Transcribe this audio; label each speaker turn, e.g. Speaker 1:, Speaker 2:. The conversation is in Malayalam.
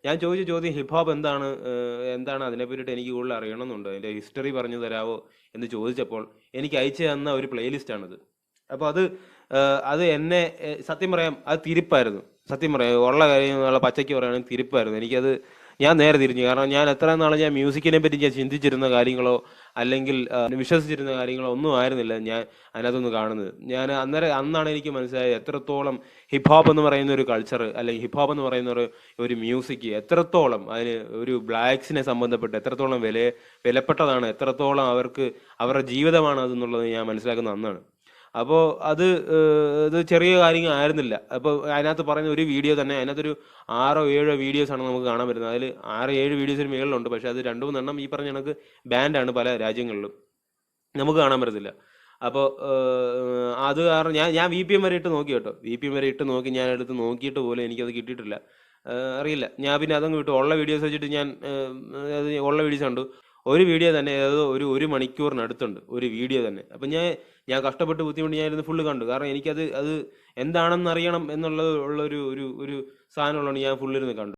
Speaker 1: ഞാൻ ചോദിച്ച ചോദ്യം ഹിപ്പ് ഹോപ്പ് എന്താണ്, എന്താണ് അതിനെ പറ്റിയിട്ട് എനിക്ക് കൂടുതൽ അറിയണമെന്നുണ്ട്, അതിൻ്റെ ഹിസ്റ്ററി പറഞ്ഞു തരാവോ എന്ന് ചോദിച്ചപ്പോൾ എനിക്ക് അയച്ചു തന്ന ഒരു പ്ലേലിസ്റ്റാണിത്. അപ്പോൾ അത് എന്നെ സത്യം പറയാം അത് തിരിപ്പായിരുന്നു. സത്യം പറയാം ഉള്ള കാര്യം പച്ചയ്ക്ക് പറയുകയാണെങ്കിൽ തിരിപ്പായിരുന്നു. ഞാൻ നേരെ തിരിഞ്ഞു. കാരണം ഞാൻ എത്ര നാളെ ഞാൻ മ്യൂസിക്കിനെ പറ്റി ഞാൻ ചിന്തിച്ചിരുന്ന കാര്യങ്ങളോ അല്ലെങ്കിൽ വിശ്വസിച്ചിരുന്ന കാര്യങ്ങളോ ഒന്നും ആയിരുന്നില്ല ഞാൻ അതിനകത്തൊന്ന് കാണുന്നത്. അന്നാണ് എനിക്ക് മനസ്സിലായത് എത്രത്തോളം ഹിപ്പ് ഹോപ്പ് എന്ന് പറയുന്ന ഒരു കൾച്ചർ, അല്ലെങ്കിൽ ഹിപ്പ് ഹോപ്പ് എന്ന് പറയുന്ന ഒരു മ്യൂസിക് എത്രത്തോളം അതിന് ഒരു ബ്ലാക്സിനെ സംബന്ധപ്പെട്ട് എത്രത്തോളം വിലപ്പെട്ടതാണ്, എത്രത്തോളം അവരുടെ ജീവിതമാണ് അതെന്നുള്ളത് ഞാൻ മനസ്സിലാക്കുന്ന അന്നാണ്. അപ്പോൾ ഇത് ചെറിയ കാര്യങ്ങളായിരുന്നില്ല. അപ്പോൾ അതിനകത്ത് പറയുന്ന ഒരു വീഡിയോ തന്നെ, അതിനകത്തൊരു 6-7 വീഡിയോസാണ് നമുക്ക് കാണാൻ പറ്റുന്നത്. അതിൽ 6-7 വീഡിയോസിന് മുകളിലുണ്ട്. പക്ഷെ അത് 2-3 ഈ പറഞ്ഞ കണക്ക് ബാൻഡാണ് പല രാജ്യങ്ങളിലും, നമുക്ക് കാണാൻ പറ്റത്തില്ല. അപ്പോൾ അത് കാരണം ഞാൻ VPN വരെ ഇട്ട് നോക്കി കേട്ടോ. VPN വരെ ഇട്ട് നോക്കി, ഞാൻ എടുത്ത് നോക്കിയിട്ട് പോലും എനിക്കത് കിട്ടിയിട്ടില്ല. അറിയില്ല, ഞാൻ പിന്നെ അതങ്ങ് വിട്ടു. ഉള്ള വീഡിയോസ് വെച്ചിട്ട് ഉള്ള വീഡിയോസ് കണ്ടു. ഒരു വീഡിയോ തന്നെ ഒരു മണിക്കൂറിനടുത്തുണ്ട് ഒരു വീഡിയോ തന്നെ. അപ്പം ഞാൻ കഷ്ടപ്പെട്ട് ബുദ്ധിമുട്ടി ഞാൻ ഇരുന്ന് ഫുള്ള് കണ്ടു. കാരണം അത് എന്താണെന്ന് അറിയണം എന്നുള്ളത് ഉള്ള ഒരു സാധനമുള്ളതുകൊണ്ട് ഞാൻ ഫുള്ളിരുന്ന് കണ്ടു.